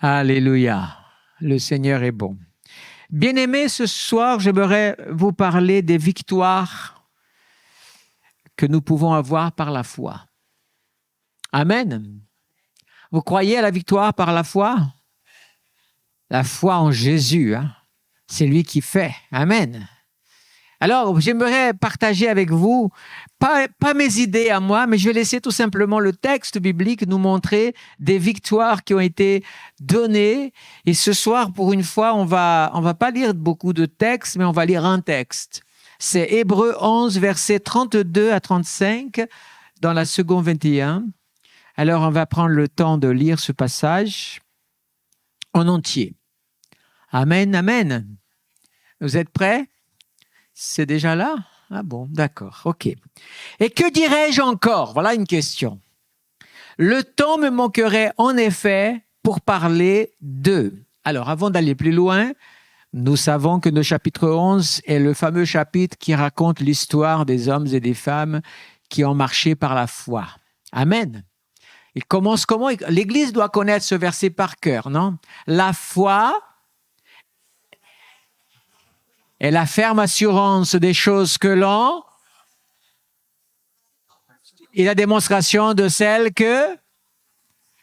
Alléluia. Le Seigneur est bon. Bien-aimés, ce soir, j'aimerais vous parler des victoires que nous pouvons avoir par la foi. Amen. Vous croyez à la victoire par la foi? La foi en Jésus, hein? C'est lui qui fait. Amen. Alors, j'aimerais partager avec vous, pas mes idées à moi, mais je vais laisser tout simplement le texte biblique nous montrer des victoires qui ont été données. Et ce soir, pour une fois, on va pas lire beaucoup de textes, mais on va lire un texte. C'est Hébreux 11, versets 32 à 35, dans la seconde 21. Alors, on va prendre le temps de lire ce passage en entier. Amen, amen. Vous êtes prêts? C'est déjà là? Ah bon, d'accord, ok. Et que dirais-je encore? Voilà une question. Le temps me manquerait en effet pour parler d'eux. Alors, avant d'aller plus loin, nous savons que le chapitre 11 est le fameux chapitre qui raconte l'histoire des hommes et des femmes qui ont marché par la foi. Amen. Il commence comment? L'Église doit connaître ce verset par cœur, non? La foi est la ferme assurance des choses que l'on et la démonstration de celles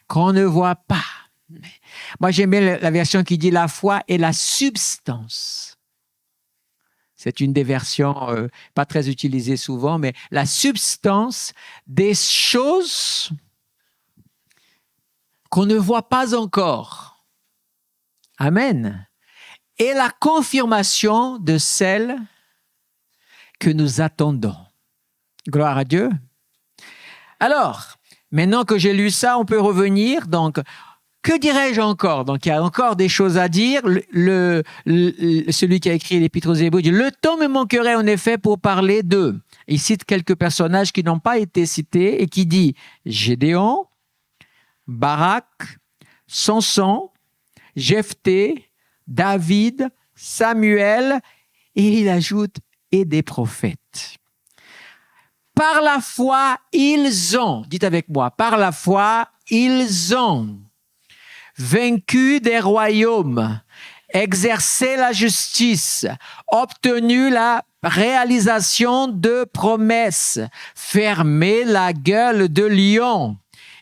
qu'on ne voit pas. Moi, j'aime bien la version qui dit la foi est la substance. C'est une des versions pas très utilisées souvent, mais la substance des choses qu'on ne voit pas encore. Amen. Et la confirmation de celle que nous attendons. Gloire à Dieu. Alors, maintenant que j'ai lu ça, on peut revenir. Donc, que dirais-je encore? Donc, il y a encore des choses à dire. Celui qui a écrit l'Épître aux Hébreux dit « Le temps me manquerait en effet pour parler d'eux ». Il cite quelques personnages qui n'ont pas été cités et qui dit Gédéon, Barak, Samson, Jephthé, David, Samuel, et il ajoute « et des prophètes ». Par la foi, ils ont, dites avec moi, par la foi, ils ont vaincu des royaumes, exercé la justice, obtenu la réalisation de promesses, fermé la gueule de lion,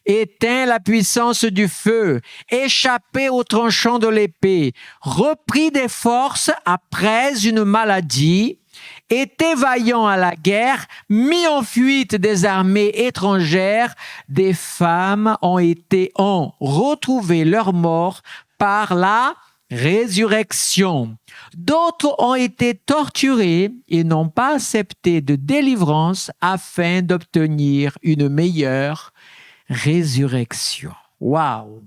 éteint la puissance du feu, échappé au tranchant de l'épée, repris des forces après une maladie, été vaillant à la guerre, mis en fuite des armées étrangères, des femmes ont retrouvé leur mort par la résurrection. D'autres ont été torturés et n'ont pas accepté de délivrance afin d'obtenir une meilleure résurrection. Waouh!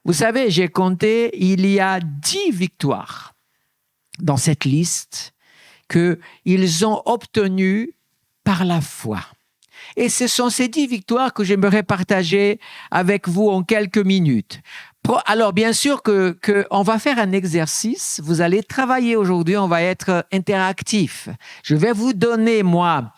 Vous savez, j'ai compté, il y a 10 victoires dans cette liste qu'ils ont obtenues par la foi. Et ce sont ces 10 victoires que j'aimerais partager avec vous en quelques minutes. Alors, bien sûr on va faire un exercice. Vous allez travailler aujourd'hui, on va être interactif. Je vais vous donner, moi,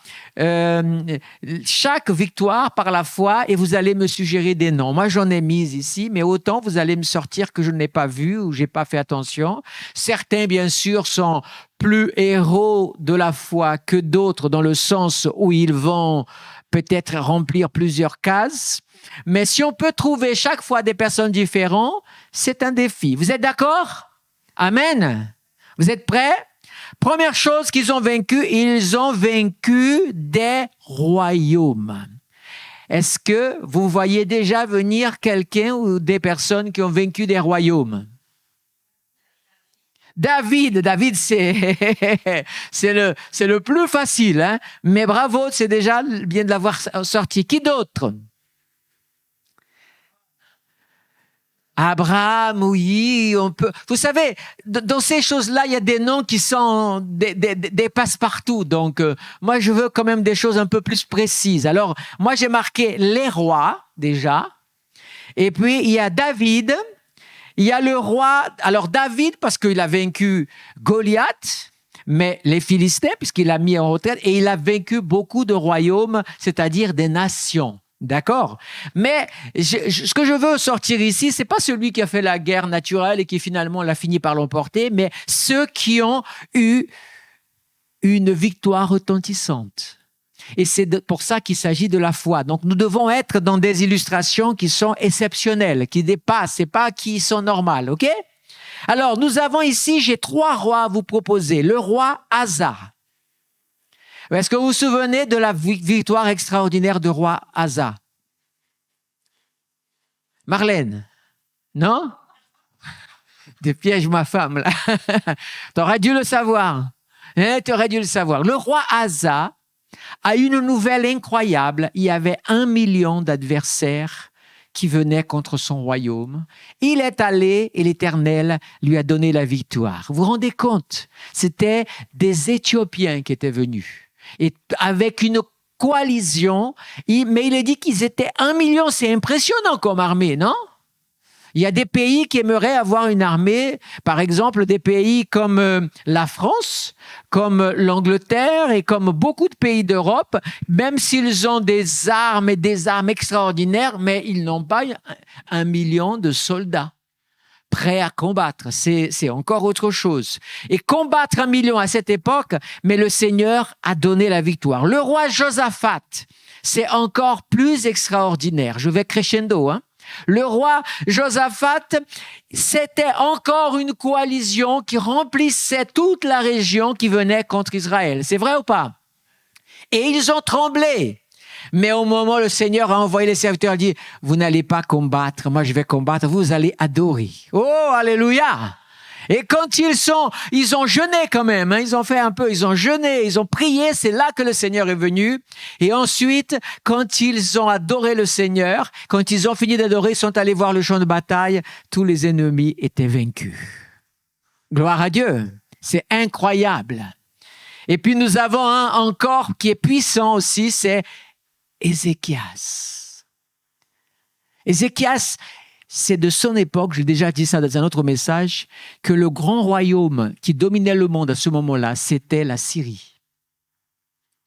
chaque victoire par la foi et vous allez me suggérer des noms. Moi, j'en ai mis ici, mais autant vous allez me sortir que je n'ai pas vu ou j'ai pas fait attention. Certains, bien sûr, sont plus héros de la foi que d'autres dans le sens où ils vont peut-être remplir plusieurs cases. Mais si on peut trouver chaque fois des personnes différentes, c'est un défi. Vous êtes d'accord? Amen. Vous êtes prêts? Première chose qu'ils ont vaincu, ils ont vaincu des royaumes. Est-ce que vous voyez déjà venir quelqu'un ou des personnes qui ont vaincu des royaumes? David, c'est le plus facile, hein? Mais bravo, c'est déjà bien de l'avoir sorti. Qui d'autre? Abraham, oui, on peut. Vous savez, dans ces choses-là, il y a des noms qui sont des passe-partout. Donc, moi, je veux quand même des choses un peu plus précises. Alors, moi, j'ai marqué les rois, déjà. Et puis, il y a David. Il y a le roi. Alors, David, parce qu'il a vaincu Goliath, mais les Philistins, puisqu'il a mis en retraite, et il a vaincu beaucoup de royaumes, c'est-à-dire des nations. D'accord? Mais ce que je veux sortir ici, c'est pas celui qui a fait la guerre naturelle et qui finalement l'a fini par l'emporter, mais ceux qui ont eu une victoire retentissante. Et c'est pour ça qu'il s'agit de la foi. Donc, nous devons être dans des illustrations qui sont exceptionnelles, qui dépassent, et pas qui sont normales, ok? Alors, nous avons ici, j'ai 3 rois à vous proposer. Le roi Asa. Est-ce que vous vous souvenez de la victoire extraordinaire du roi Asa? Marlène? Non? Des pièges, ma femme, là. T'aurais dû le savoir. Hein, t'aurais dû le savoir. Le roi Asa a une nouvelle incroyable. Il y avait 1 million d'adversaires qui venaient contre son royaume. Il est allé et l'Éternel lui a donné la victoire. Vous vous rendez compte? C'était des Éthiopiens qui étaient venus. Et avec une coalition, mais il est dit qu'ils étaient 1 million. C'est impressionnant comme armée, non? Il y a des pays qui aimeraient avoir une armée, par exemple des pays comme la France, comme l'Angleterre et comme beaucoup de pays d'Europe, même s'ils ont des armes et des armes extraordinaires, mais ils n'ont pas 1 million de soldats prêts à combattre. C'est encore autre chose. Et combattre 1 million à cette époque, mais le Seigneur a donné la victoire. Le roi Josaphat, c'est encore plus extraordinaire. Je vais crescendo, hein. Le roi Josaphat, c'était encore une coalition qui remplissait toute la région qui venait contre Israël. C'est vrai ou pas? Et ils ont tremblé. Mais au moment où le Seigneur a envoyé les serviteurs, il dit, vous n'allez pas combattre, moi je vais combattre, vous allez adorer. Oh, alléluia! Et quand ils ont jeûné quand même, hein, ils ont fait un peu, ils ont jeûné, ils ont prié, c'est là que le Seigneur est venu. Et ensuite, quand ils ont adoré le Seigneur, quand ils ont fini d'adorer, ils sont allés voir le champ de bataille, tous les ennemis étaient vaincus. Gloire à Dieu, c'est incroyable. Et puis nous avons un encore qui est puissant aussi, c'est Ézéchias. Ézéchias, c'est de son époque, j'ai déjà dit ça dans un autre message, que le grand royaume qui dominait le monde à ce moment-là, c'était la Syrie.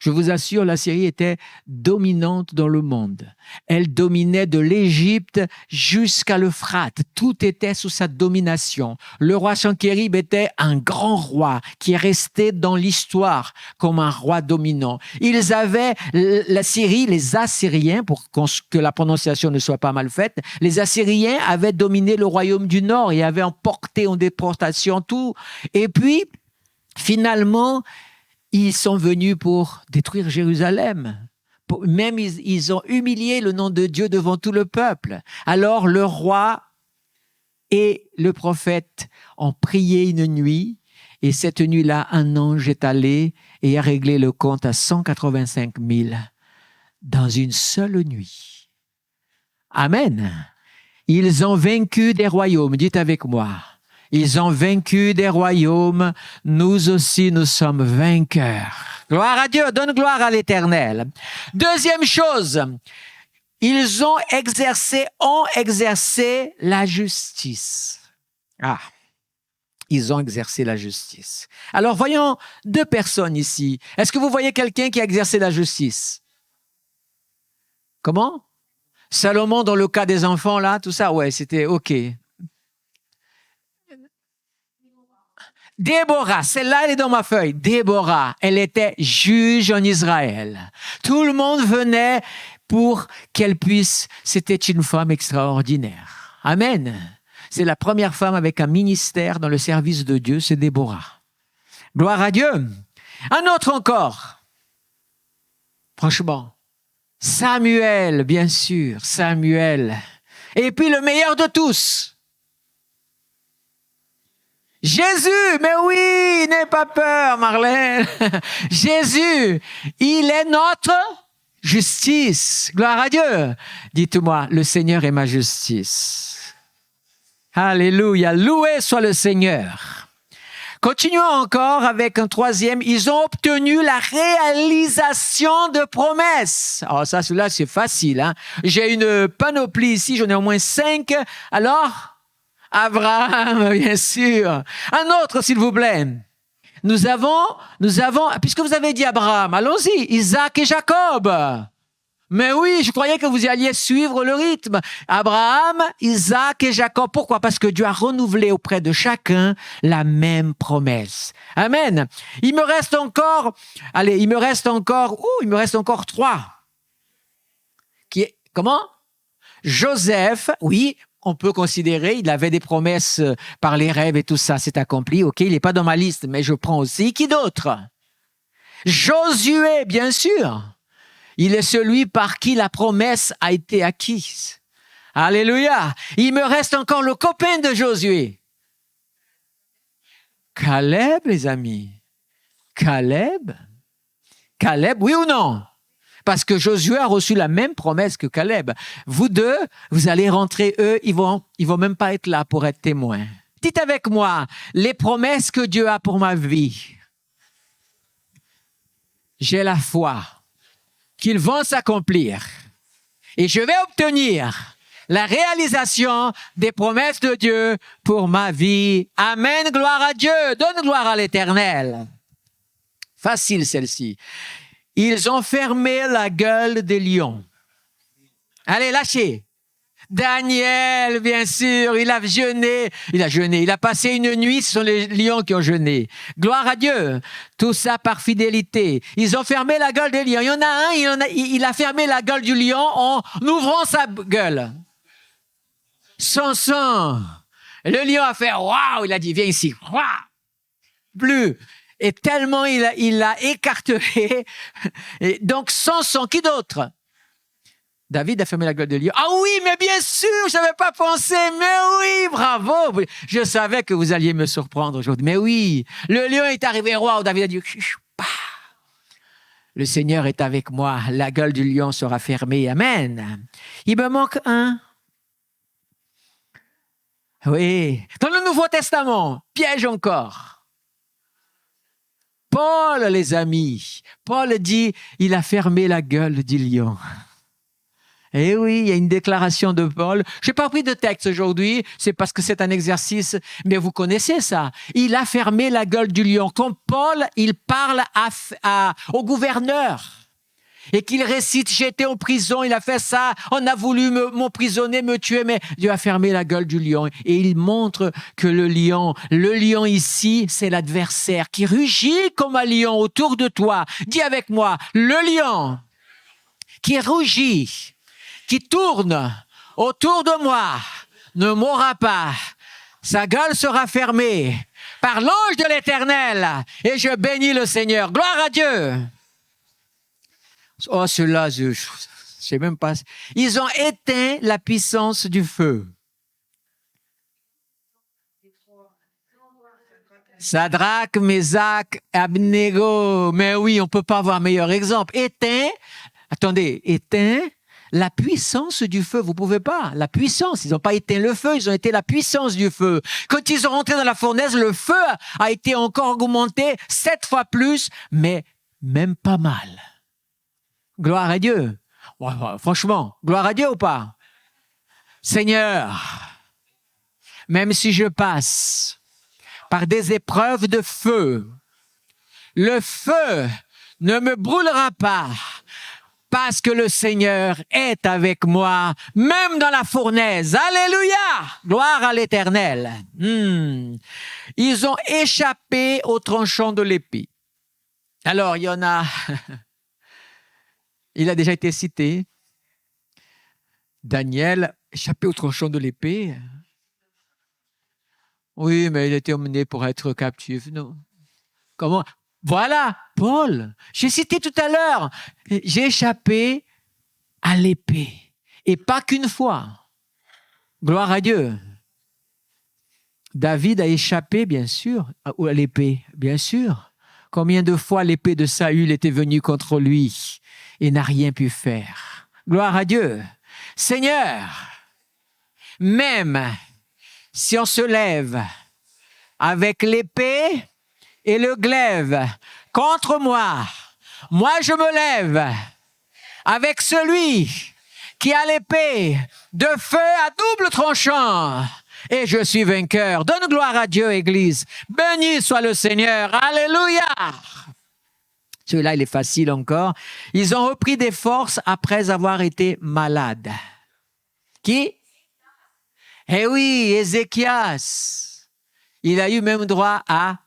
Je vous assure, la Syrie était dominante dans le monde. Elle dominait de l'Égypte jusqu'à l'Euphrate. Tout était sous sa domination. Le roi Sankérib était un grand roi qui est resté dans l'histoire comme un roi dominant. Ils avaient la Syrie, les Assyriens, pour que la prononciation ne soit pas mal faite, les Assyriens avaient dominé le royaume du Nord et avaient emporté en déportation tout. Et puis, finalement, ils sont venus pour détruire Jérusalem. Même ils ont humilié le nom de Dieu devant tout le peuple. Alors le roi et le prophète ont prié une nuit et cette nuit-là, un ange est allé et a réglé le compte à 185 000 dans une seule nuit. Amen. Ils ont vaincu des royaumes. Dites avec moi. Ils ont vaincu des royaumes, nous aussi nous sommes vainqueurs. Gloire à Dieu, donne gloire à l'Éternel. Deuxième chose, ils ont exercé la justice. Ils ont exercé la justice. Alors voyons 2 personnes ici. Est-ce que vous voyez quelqu'un qui a exercé la justice? Comment? Salomon dans le cas des enfants là, tout ça, ouais, c'était OK. Déborah, celle-là, elle est dans ma feuille. Déborah, elle était juge en Israël. Tout le monde venait pour qu'elle puisse... C'était une femme extraordinaire. Amen. C'est la première femme avec un ministère dans le service de Dieu, c'est Déborah. Gloire à Dieu. Un autre encore. Franchement. Samuel, bien sûr. Samuel. Et puis le meilleur de tous. Jésus, mais oui, n'aie pas peur, Marlène. Jésus, il est notre justice. Gloire à Dieu. Dites-moi, le Seigneur est ma justice. Alléluia, loué soit le Seigneur. Continuons encore avec un troisième. Ils ont obtenu la réalisation de promesses. Alors ça, celui-là, c'est facile, hein. J'ai une panoplie ici, j'en ai au moins 5. Alors... Abraham, bien sûr. Un autre, s'il vous plaît. Nous avons, puisque vous avez dit Abraham, allons-y, Isaac et Jacob. Mais oui, je croyais que vous alliez suivre le rythme. Abraham, Isaac et Jacob. Pourquoi? Parce que Dieu a renouvelé auprès de chacun la même promesse. Amen. Il me reste encore trois. Comment? Joseph, oui, on peut considérer, il avait des promesses par les rêves et tout ça, c'est accompli. OK, il n'est pas dans ma liste, mais je prends aussi. Qui d'autre? Josué, bien sûr. Il est celui par qui la promesse a été acquise. Alléluia. Il me reste encore le copain de Josué. Caleb, les amis. Caleb, oui ou non? Parce que Josué a reçu la même promesse que Caleb. Vous deux, vous allez rentrer, eux, ils vont même pas être là pour être témoins. Dites avec moi, les promesses que Dieu a pour ma vie. J'ai la foi qu'ils vont s'accomplir et je vais obtenir la réalisation des promesses de Dieu pour ma vie. Amen, gloire à Dieu, donne gloire à l'Éternel. Facile celle-ci. Ils ont fermé la gueule des lions. Allez, lâchez. Daniel, bien sûr, il a jeûné, il a passé une nuit, ce sont les lions qui ont jeûné. Gloire à Dieu, tout ça par fidélité. Ils ont fermé la gueule des lions. Il y en a un, il a fermé la gueule du lion en ouvrant sa gueule. Samson, le lion a fait « waouh », il a dit « viens ici ». Plus. Et tellement il l'a écartelé. Et donc Samson, qui d'autre? David a fermé la gueule de lion. Ah oui, mais bien sûr, je n'avais pas pensé. Mais oui, bravo. Je savais que vous alliez me surprendre aujourd'hui. Mais oui, le lion est arrivé roi. David a dit, le Seigneur est avec moi. La gueule du lion sera fermée. Amen. Il me manque un. Oui, dans le Nouveau Testament, piège encore. Paul, les amis. Paul dit, il a fermé la gueule du lion. Eh oui, il y a une déclaration de Paul. Je n'ai pas pris de texte aujourd'hui, c'est parce que c'est un exercice, mais vous connaissez ça. Il a fermé la gueule du lion. Quand Paul, il parle au gouverneur et qu'il récite, j'étais en prison, il a fait ça, on a voulu m'emprisonner, me tuer, mais Dieu a fermé la gueule du lion. Et il montre que le lion ici, c'est l'adversaire qui rugit comme un lion autour de toi. Dis avec moi, le lion qui rugit, qui tourne autour de moi, ne mourra pas. Sa gueule sera fermée par l'ange de l'Éternel. Et je bénis le Seigneur. Gloire à Dieu. Oh, ceux-là, je sais même pas. Ils ont éteint la puissance du feu. Sadrach, Mésach, Abnego. Mais oui, on ne peut pas avoir meilleur exemple. Éteint la puissance du feu, vous pouvez pas. La puissance, ils n'ont pas éteint le feu, ils ont été la puissance du feu. Quand ils sont rentrés dans la fournaise, le feu a été encore augmenté 7 fois plus, mais même pas mal. Gloire à Dieu. Ouais, franchement, gloire à Dieu ou pas? Seigneur, même si je passe par des épreuves de feu, le feu ne me brûlera pas. Parce que le Seigneur est avec moi, même dans la fournaise. Alléluia! Gloire à l'Éternel. Ils ont échappé au tranchant de l'épée. Alors, il y en a... Il a déjà été cité. Daniel, échappé au tranchant de l'épée. Oui, mais il était emmené pour être captif. Non. Comment? Voilà, Paul. J'ai cité tout à l'heure. J'ai échappé à l'épée. Et pas qu'une fois. Gloire à Dieu. David a échappé, bien sûr, à l'épée. Bien sûr. Combien de fois l'épée de Saül était venue contre lui et n'a rien pu faire. Gloire à Dieu. Seigneur, même si on se lève avec l'épée et le glaive contre moi, moi je me lève avec celui qui a l'épée de feu à double tranchant et je suis vainqueur. Donne gloire à Dieu, Église. Béni soit le Seigneur. Alléluia. Celui-là, il est facile encore. Ils ont repris des forces après avoir été malades. Qui? Eh oui, Ézéchias. Il a eu même droit à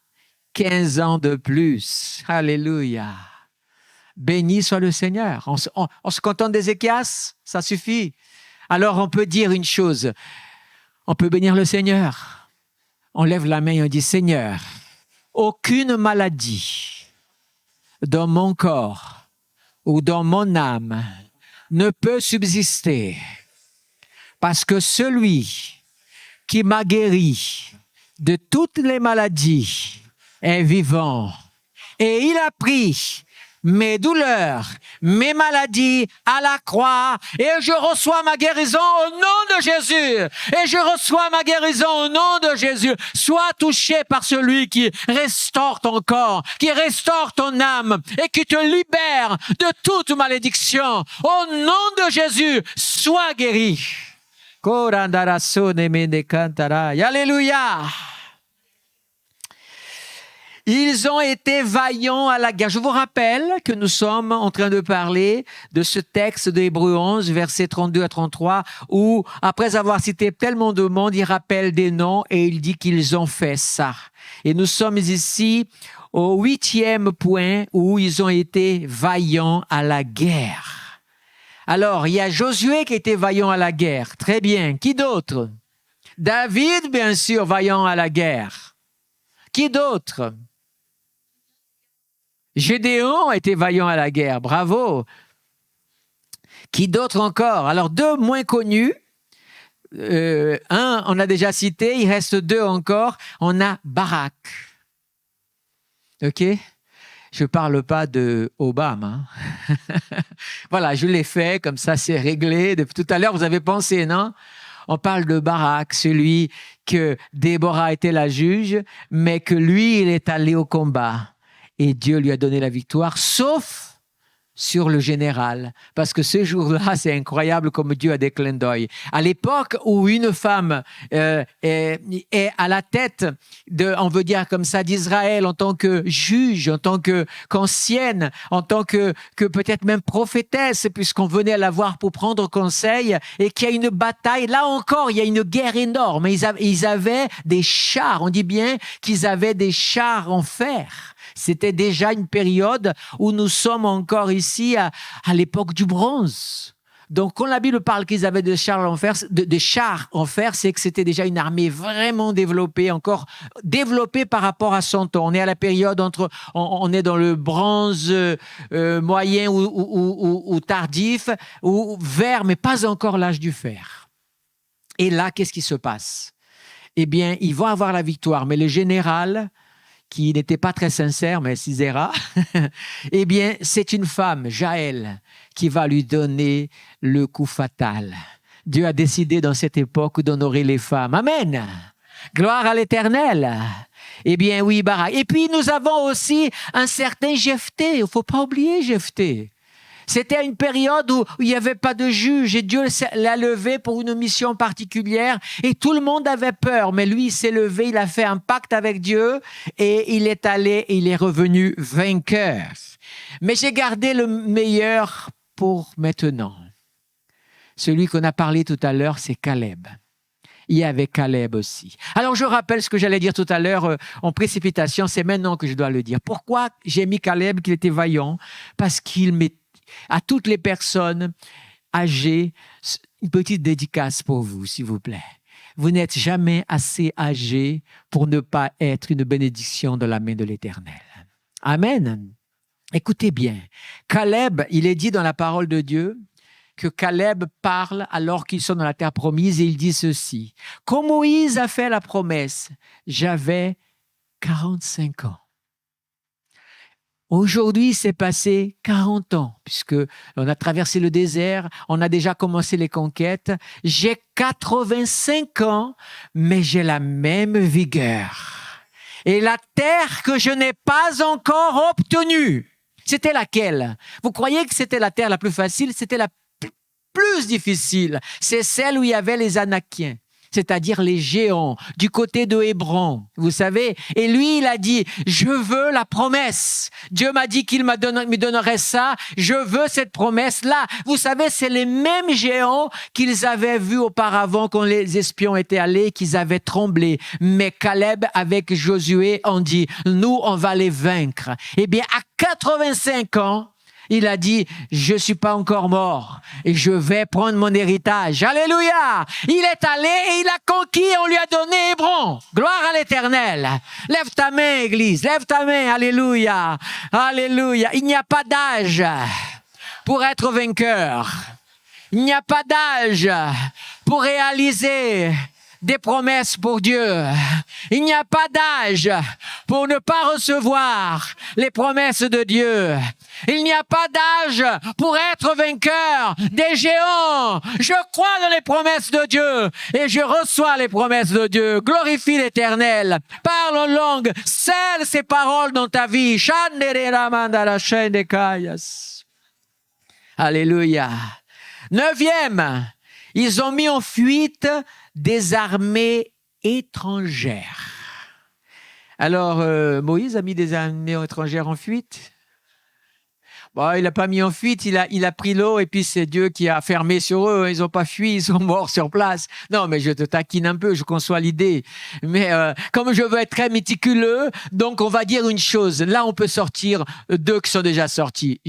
15 ans de plus. Alléluia. Béni soit le Seigneur. On se contente d'Ézéchias, ça suffit. Alors on peut dire une chose. On peut bénir le Seigneur. On lève la main et on dit, Seigneur, aucune maladie dans mon corps ou dans mon âme ne peut subsister parce que celui qui m'a guéri de toutes les maladies est vivant. Et il a pris mes douleurs, mes maladies à la croix et je reçois ma guérison au nom de Jésus. Et je reçois ma guérison au nom de Jésus. Sois touché par celui qui restaure ton corps, qui restaure ton âme et qui te libère de toute malédiction. Au nom de Jésus, sois guéri. Alléluia. Ils ont été vaillants à la guerre. Je vous rappelle que nous sommes en train de parler de ce texte de Hébreux 11, versets 32 à 33, où, après avoir cité tellement de monde, il rappelle des noms et il dit qu'ils ont fait ça. Et nous sommes ici au 8e point où ils ont été vaillants à la guerre. Alors, il y a Josué qui était vaillant à la guerre. Très bien. Qui d'autre? David, bien sûr, vaillant à la guerre. Qui d'autre? Gédéon était vaillant à la guerre, bravo. Qui d'autre encore? Alors, deux moins connus. Un, on a déjà cité, il reste deux encore. On a Barak. OK? Je ne parle pas de Obama. Voilà, je l'ai fait, comme ça c'est réglé. Depuis tout à l'heure, vous avez pensé, non? On parle de Barak, celui que Déborah était la juge, mais que lui, il est allé au combat. Et Dieu lui a donné la victoire, sauf sur le général. Parce que ce jour-là, c'est incroyable comme Dieu a des clins d'œil. À l'époque où une femme est à la tête, on veut dire comme ça, d'Israël en tant que juge, en tant qu'ancienne, en tant que peut-être même prophétesse, puisqu'on venait la voir pour prendre conseil, et qu'il y a une bataille. Là encore, il y a une guerre énorme. Ils avaient des chars, on dit bien qu'ils avaient des chars en fer. C'était déjà une période où nous sommes encore ici à l'époque du bronze. Donc, quand la Bible parle qu'ils avaient des chars en fer, c'est que c'était déjà une armée vraiment développée, encore développée par rapport à son temps. On est à la période on est dans le bronze moyen ou tardif, ou vert, mais pas encore l'âge du fer. Et là, qu'est-ce qui se passe? Eh bien, ils vont avoir la victoire, mais le général, qui n'était pas très sincère, mais Sisera, eh bien, c'est une femme, Jaël, qui va lui donner le coup fatal. Dieu a décidé dans cette époque d'honorer les femmes. Amen. Gloire à l'Éternel. Eh bien, oui, Barak. Et puis, nous avons aussi un certain Jephthé. Il ne faut pas oublier Jephthé. C'était une période où il n'y avait pas de juge et Dieu l'a levé pour une mission particulière et tout le monde avait peur. Mais lui, il s'est levé, il a fait un pacte avec Dieu et il est allé et il est revenu vainqueur. Mais j'ai gardé le meilleur pour maintenant. Celui qu'on a parlé tout à l'heure, c'est Caleb. Il y avait Caleb aussi. Alors, je rappelle ce que j'allais dire tout à l'heure en précipitation, c'est maintenant que je dois le dire. Pourquoi j'ai mis Caleb, qu'il était vaillant? Parce qu'il met à toutes les personnes âgées, une petite dédicace pour vous, s'il vous plaît. Vous n'êtes jamais assez âgé pour ne pas être une bénédiction de la main de l'Éternel. Amen. Écoutez bien, Caleb, il est dit dans la parole de Dieu que Caleb parle alors qu'ils sont dans la terre promise et il dit ceci. Quand Moïse a fait la promesse, j'avais 45 ans. Aujourd'hui, c'est passé 40 ans, puisqu'on a traversé le désert, on a déjà commencé les conquêtes. J'ai 85 ans, mais j'ai la même vigueur. Et la terre que je n'ai pas encore obtenue, c'était laquelle? Vous croyez que c'était la terre la plus facile? C'était la plus difficile. C'est celle où il y avait les Anakiens. c'est-à-dire les géants, du côté de Hébron, vous savez. Et lui, il a dit, je veux la promesse. Dieu m'a dit qu'il me donnerait ça. Je veux cette promesse-là. Vous savez, c'est les mêmes géants qu'ils avaient vus auparavant quand les espions étaient allés, qu'ils avaient tremblé. Mais Caleb avec Josué ont dit, nous, on va les vaincre. Eh bien, à 85 ans, il a dit, je suis pas encore mort et je vais prendre mon héritage. Alléluia! Il est allé et il a conquis, on lui a donné Hébron. Gloire à l'Éternel. Lève ta main, Église, lève ta main. Alléluia! Alléluia! Il n'y a pas d'âge pour être vainqueur. Il n'y a pas d'âge pour réaliser des promesses pour Dieu. Il n'y a pas d'âge pour ne pas recevoir les promesses de Dieu. Il n'y a pas d'âge pour être vainqueur des géants. Je crois dans les promesses de Dieu et je reçois les promesses de Dieu. Glorifie l'Éternel. Parle en langue. Scelle ces paroles dans ta vie. Alléluia. 9e, ils ont mis en fuite des armées étrangères. Alors, Moïse a mis des armées étrangères en fuite. Bon, il n'a pas mis en fuite, il a pris l'eau et puis c'est Dieu qui a fermé sur eux. Ils n'ont pas fui, ils sont morts sur place. Non, mais je te taquine un peu, je conçois l'idée. Mais comme je veux être très méticuleux, donc on va dire une chose. Là, on peut sortir deux qui sont déjà sortis.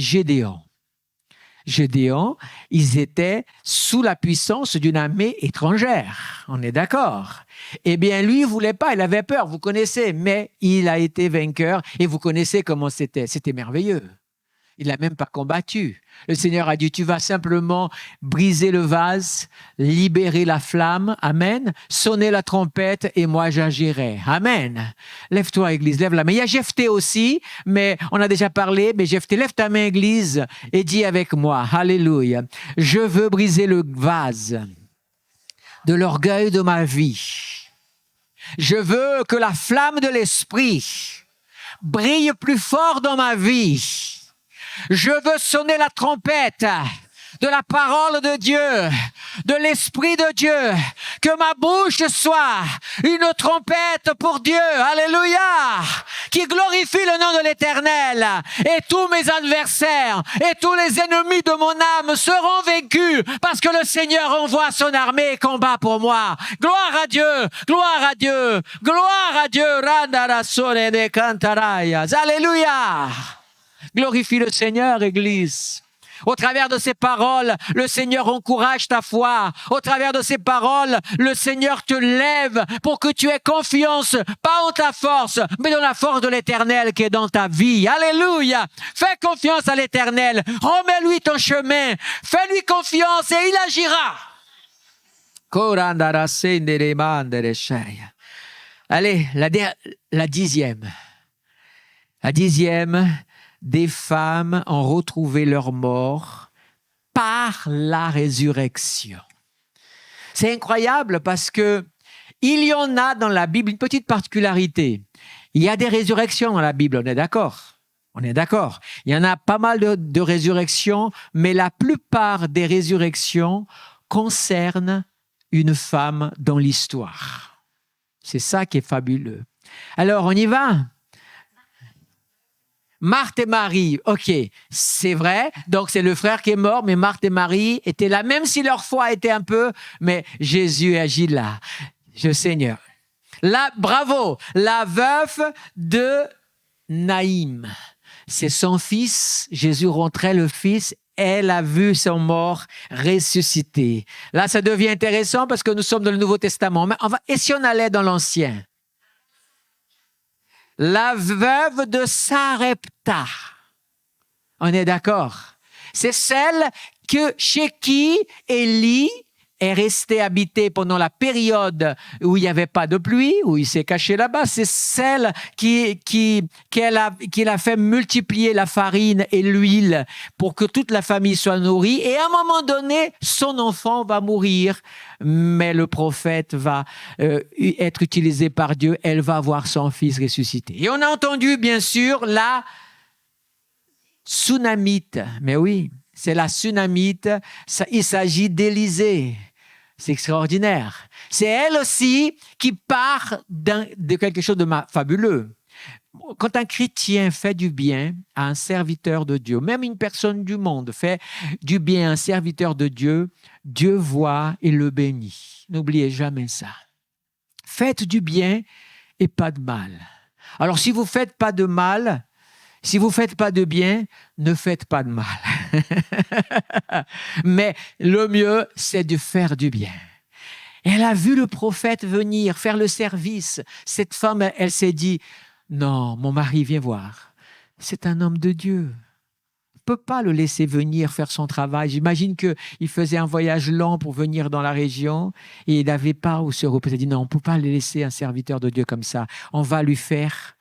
Gédéon, ils étaient sous la puissance d'une armée étrangère. On est d'accord? Eh bien, lui, il voulait pas, il avait peur, vous connaissez, mais il a été vainqueur et vous connaissez comment c'était. C'était merveilleux. Il n'a même pas combattu. Le Seigneur a dit, tu vas simplement briser le vase, libérer la flamme, amen, sonner la trompette et moi j'agirai. Amen. Lève-toi, Église, lève la main. Il y a Jephthé aussi, mais on a déjà parlé, mais Jephthé, lève ta main, Église, et dis avec moi, alléluia, je veux briser le vase de l'orgueil de ma vie. Je veux que la flamme de l'esprit brille plus fort dans ma vie. Je veux sonner la trompette de la parole de Dieu, de l'Esprit de Dieu, que ma bouche soit une trompette pour Dieu, alléluia, qui glorifie le nom de l'Éternel, et tous mes adversaires et tous les ennemis de mon âme seront vaincus, parce que le Seigneur envoie son armée et combat pour moi. Gloire à Dieu, gloire à Dieu, gloire à Dieu, alléluia. Glorifie le Seigneur, Église. Au travers de ces paroles, le Seigneur encourage ta foi. Au travers de ces paroles, le Seigneur te lève pour que tu aies confiance, pas en ta force, mais dans la force de l'Éternel qui est dans ta vie. Alléluia! Fais confiance à l'Éternel. Remets-lui ton chemin. Fais-lui confiance et il agira. Allez, la 10e. La 10e. Des femmes ont retrouvé leur mort par la résurrection. C'est incroyable parce que il y en a dans la Bible une petite particularité. Il y a des résurrections dans la Bible, on est d'accord? On est d'accord. Il y en a pas mal de résurrections, mais la plupart des résurrections concernent une femme dans l'histoire. C'est ça qui est fabuleux. Alors, on y va? Marthe et Marie, ok, c'est vrai, donc c'est le frère qui est mort, mais Marthe et Marie étaient là, même si leur foi était un peu, mais Jésus agit là, le Seigneur. Là, bravo, la veuve de Naïm, c'est son fils, Jésus rentrait le fils, elle a vu son mort ressuscité. Là, ça devient intéressant parce que nous sommes dans le Nouveau Testament, mais et si on allait dans l'Ancien? La veuve de Sarepta. On est d'accord? C'est celle chez qui Élie est resté habité pendant la période où il n'y avait pas de pluie, où il s'est caché là-bas. C'est celle qui a fait multiplier la farine et l'huile pour que toute la famille soit nourrie. Et à un moment donné, son enfant va mourir, mais le prophète va être utilisé par Dieu. Elle va voir son fils ressuscité. Et on a entendu, bien sûr, la Sunamite. Mais oui, c'est la Sunamite. Il s'agit d'Élisée. C'est extraordinaire. C'est elle aussi qui part de quelque chose de fabuleux. Quand un chrétien fait du bien à un serviteur de Dieu, même une personne du monde fait du bien à un serviteur de Dieu, Dieu voit et le bénit. N'oubliez jamais ça. Faites du bien et pas de mal. Alors, si vous ne faites pas de mal, si vous ne faites pas de bien, ne faites pas de mal. Mais le mieux, c'est de faire du bien. Elle a vu le prophète venir faire le service. Cette femme, elle s'est dit, non, mon mari, viens voir. C'est un homme de Dieu. On ne peut pas le laisser venir faire son travail. J'imagine qu'il faisait un voyage long pour venir dans la région et il n'avait pas où se reposer. Il a dit, non, on ne peut pas le laisser un serviteur de Dieu comme ça. On va lui faire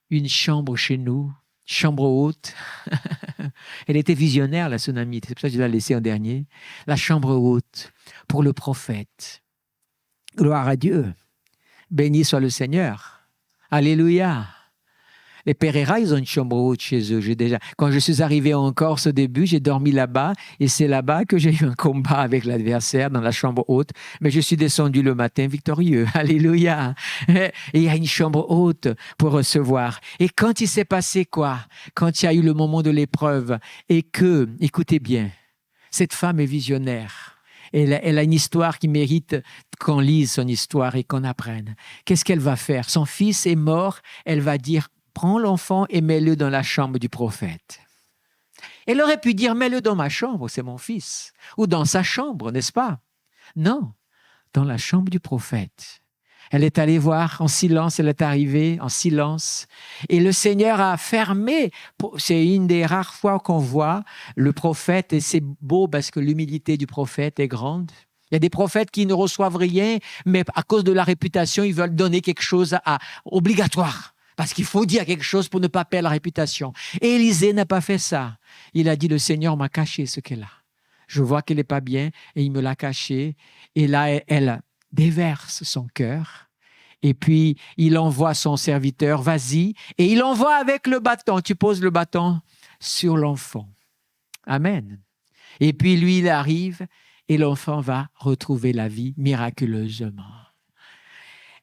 une chambre chez nous, chambre haute. Elle était visionnaire, la Sunamite. C'est pour ça que je l'ai laissée en dernier. La chambre haute pour le prophète. Gloire à Dieu. Béni soit le Seigneur. Alléluia. Les Pereira, ils ont une chambre haute chez eux. Quand je suis arrivé en Corse au début, j'ai dormi là-bas et c'est là-bas que j'ai eu un combat avec l'adversaire dans la chambre haute. Mais je suis descendu le matin victorieux. Alléluia. Et il y a une chambre haute pour recevoir. Et quand il s'est passé quoi? Quand il y a eu le moment de l'épreuve et que, écoutez bien, cette femme est visionnaire. Elle a une histoire qui mérite qu'on lise son histoire et qu'on apprenne. Qu'est-ce qu'elle va faire? Son fils est mort. Elle va dire, prends l'enfant et mets-le dans la chambre du prophète. Elle aurait pu dire, mets-le dans ma chambre, c'est mon fils. Ou dans sa chambre, n'est-ce pas? Non, dans la chambre du prophète. Elle est allée voir en silence, elle est arrivée en silence. Et le Seigneur a fermé. C'est une des rares fois qu'on voit le prophète, et c'est beau parce que l'humilité du prophète est grande. Il y a des prophètes qui ne reçoivent rien, mais à cause de la réputation, ils veulent donner quelque chose obligatoire. Parce qu'il faut dire quelque chose pour ne pas perdre la réputation. Et Élisée n'a pas fait ça. Il a dit, le Seigneur m'a caché ce qu'elle a. Je vois qu'elle n'est pas bien et il me l'a caché. Et là, elle déverse son cœur. Et puis, il envoie son serviteur, vas-y. Et il envoie avec le bâton. Tu poses le bâton sur l'enfant. Amen. Et puis, lui, il arrive et l'enfant va retrouver la vie miraculeusement.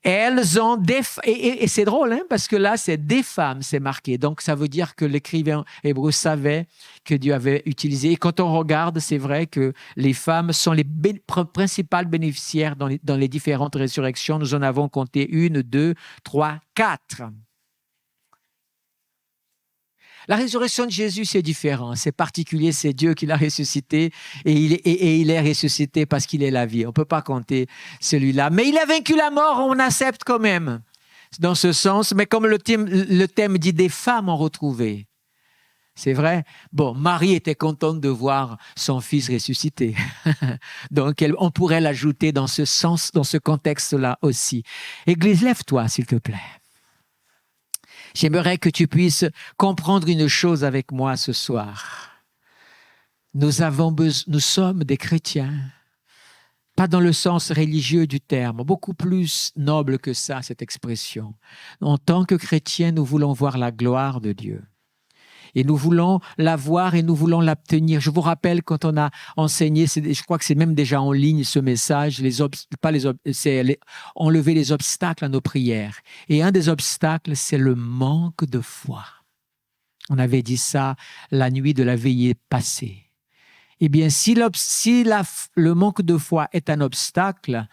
Elles ont et c'est drôle, hein, parce que là, c'est des femmes, c'est marqué. Donc, ça veut dire que l'écrivain hébreu savait que Dieu avait utilisé. Et quand on regarde, c'est vrai que les femmes sont les principales bénéficiaires dans les différentes résurrections. Nous en avons compté 1, 2, 3, 4. La résurrection de Jésus, c'est différent, c'est particulier, c'est Dieu qui l'a ressuscité et il est ressuscité parce qu'il est la vie. On ne peut pas compter celui-là. Mais il a vaincu la mort, on accepte quand même dans ce sens. Mais comme le thème dit, des femmes ont retrouvé. C'est vrai. Bon, Marie était contente de voir son fils ressuscité. Donc, on pourrait l'ajouter dans ce sens, dans ce contexte-là aussi. Église, lève-toi, s'il te plaît. J'aimerais que tu puisses comprendre une chose avec moi ce soir. Nous sommes des chrétiens, pas dans le sens religieux du terme, beaucoup plus noble que ça, cette expression. En tant que chrétiens, nous voulons voir la gloire de Dieu. Et nous voulons la voir et nous voulons l'obtenir. Je vous rappelle, quand on a enseigné, je crois que c'est même déjà en ligne ce message, c'est enlever les obstacles à nos prières. Et un des obstacles, c'est le manque de foi. On avait dit ça la nuit de la veillée passée. Eh bien, si le manque de foi est un obstacle,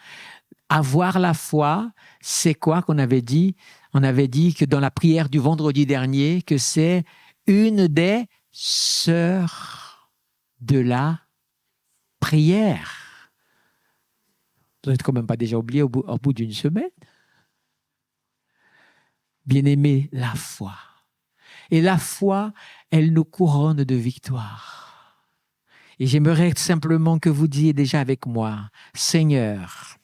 avoir la foi, c'est quoi qu'on avait dit? On avait dit que dans la prière du vendredi dernier, que c'est une des sœurs de la prière. Vous n'êtes quand même pas déjà oublié au bout d'une semaine. Bien-aimé, la foi. Et la foi, elle nous couronne de victoire. Et j'aimerais simplement que vous disiez déjà avec moi, Seigneur,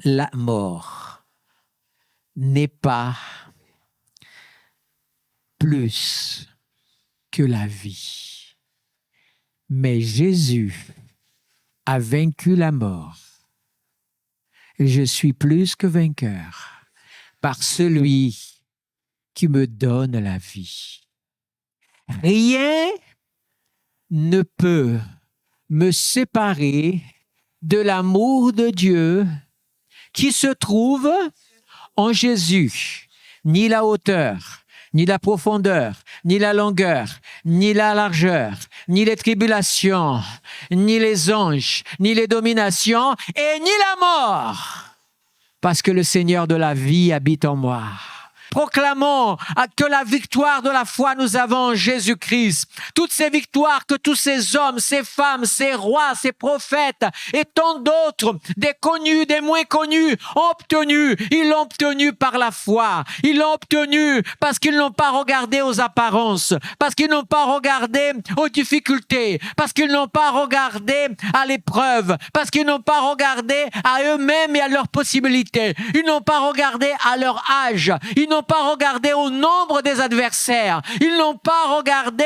la mort n'est pas plus que la vie. Mais Jésus a vaincu la mort. Je suis plus que vainqueur par celui qui me donne la vie. Rien ne peut me séparer de l'amour de Dieu qui se trouve en Jésus. Ni la hauteur, ni la profondeur, ni la longueur, ni la largeur, ni les tribulations, ni les anges, ni les dominations, et ni la mort. Parce que le Seigneur de la vie habite en moi. Proclamons que la victoire de la foi nous avons en Jésus-Christ. Toutes ces victoires que tous ces hommes, ces femmes, ces rois, ces prophètes et tant d'autres, des connus, des moins connus, ont obtenu. Ils l'ont obtenu par la foi. Ils l'ont obtenu parce qu'ils n'ont pas regardé aux apparences, parce qu'ils n'ont pas regardé aux difficultés, parce qu'ils n'ont pas regardé à l'épreuve, parce qu'ils n'ont pas regardé à eux-mêmes et à leurs possibilités. Ils n'ont pas regardé à leur âge. Ils n'ont pas regardé au nombre des adversaires. Ils n'ont pas regardé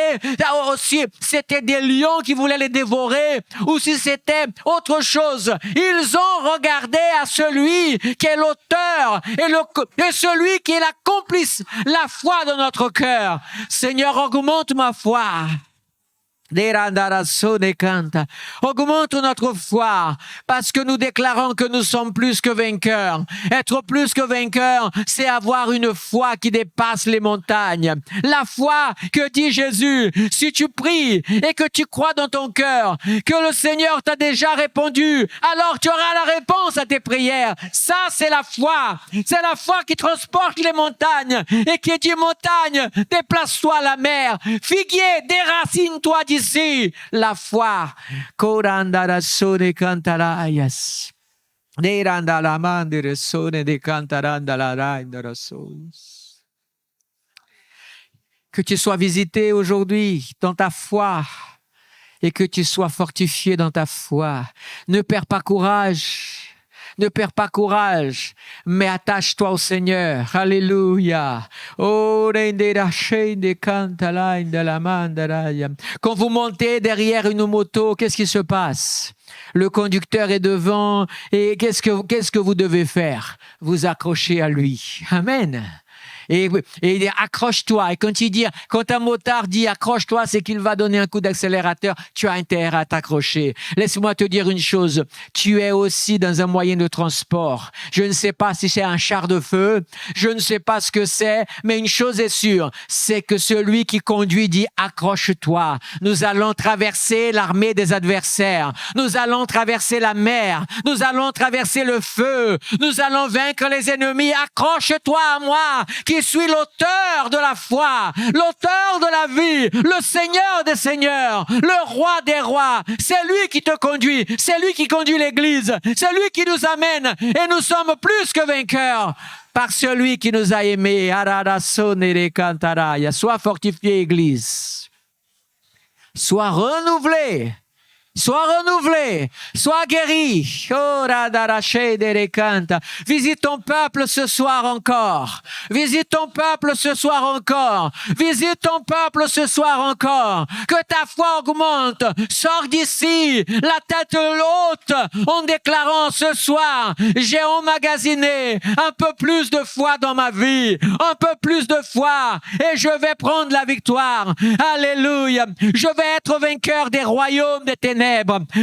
si c'était des lions qui voulaient les dévorer ou si c'était autre chose. Ils ont regardé à celui qui est l'auteur et celui qui est l'accomplisse la foi de notre cœur. Seigneur, augmente ma foi. Augmente notre foi parce que nous déclarons que nous sommes plus que vainqueurs. Être plus que vainqueur, c'est avoir une foi qui dépasse les montagnes. La foi que dit Jésus, si tu pries et que tu crois dans ton cœur que le Seigneur t'a déjà répondu, alors tu auras la réponse à tes prières. Ça, c'est la foi. C'est la foi qui transporte les montagnes et qui dit montagne, déplace-toi à la mer. Figuier, déracine-toi d'ici. La foi. Que tu sois visité aujourd'hui dans ta foi et que tu sois fortifié dans ta foi. Ne perds pas courage. Ne perds pas courage, mais attache-toi au Seigneur. Alléluia. Quand vous montez derrière une moto, qu'est-ce qui se passe? Le conducteur est devant et qu'est-ce que vous devez faire? Vous accrochez à lui. Amen. Et il dit accroche-toi. Et quand un motard dit accroche-toi, c'est qu'il va donner un coup d'accélérateur. Tu as intérêt à t'accrocher. Laisse-moi te dire une chose. Tu es aussi dans un moyen de transport. Je ne sais pas si c'est un char de feu. Je ne sais pas ce que c'est. Mais une chose est sûre, c'est que celui qui conduit dit accroche-toi. Nous allons traverser l'armée des adversaires. Nous allons traverser la mer. Nous allons traverser le feu. Nous allons vaincre les ennemis. Accroche-toi à moi qui suis l'auteur de la foi, l'auteur de la vie, le Seigneur des seigneurs, le roi des rois. C'est lui qui te conduit, c'est lui qui conduit l'Église, c'est lui qui nous amène et nous sommes plus que vainqueurs par celui qui nous a aimés. Sois fortifié, Église. Sois renouvelé. Sois renouvelé, sois guéri. Visite ton peuple ce soir encore. Visite ton peuple ce soir encore. Visite ton peuple ce soir encore. Que ta foi augmente. Sors d'ici, la tête haute, en déclarant ce soir, j'ai emmagasiné un peu plus de foi dans ma vie, un peu plus de foi, et je vais prendre la victoire. Alléluia. Je vais être vainqueur des royaumes des ténèbres.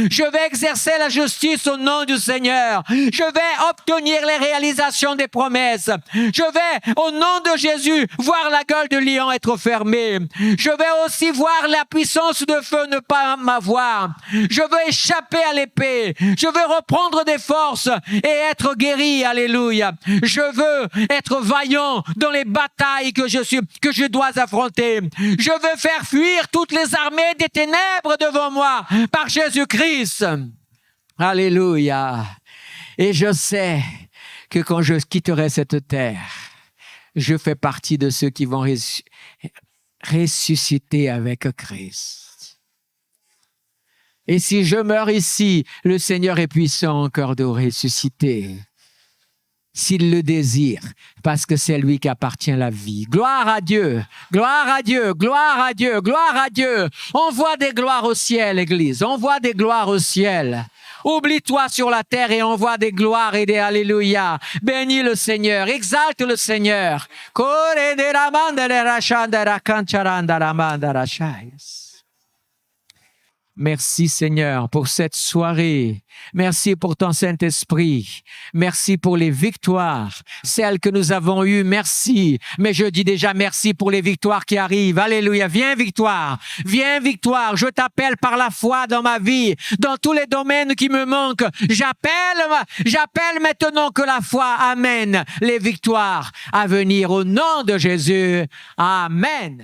Je vais exercer la justice au nom du Seigneur. Je vais obtenir les réalisations des promesses. Je vais, au nom de Jésus, voir la gueule du lion être fermée. Je vais aussi voir la puissance de feu ne pas m'avoir. Je veux échapper à l'épée. Je veux reprendre des forces et être guéri. Alléluia. Je veux être vaillant dans les batailles que je dois affronter. Je veux faire fuir toutes les armées des ténèbres devant moi par Jésus-Christ. Alléluia. Et je sais que quand je quitterai cette terre, je fais partie de ceux qui vont ressusciter avec Christ. Et si je meurs ici, le Seigneur est puissant encore de ressusciter. S'il le désire, parce que c'est lui qui appartient la vie. Gloire à Dieu, gloire à Dieu, gloire à Dieu, gloire à Dieu. On voit des gloires au ciel, Église, on voit des gloires au ciel. Oublie-toi sur la terre et on voit des gloires et des alléluia. Bénis le Seigneur, exalte le Seigneur. Merci Seigneur pour cette soirée. Merci pour ton Saint-Esprit. Merci pour les victoires, celles que nous avons eues. Merci. Mais je dis déjà merci pour les victoires qui arrivent. Alléluia. Viens victoire. Viens victoire. Je t'appelle par la foi dans ma vie, dans tous les domaines qui me manquent. J'appelle maintenant que la foi amène les victoires à venir au nom de Jésus. Amen.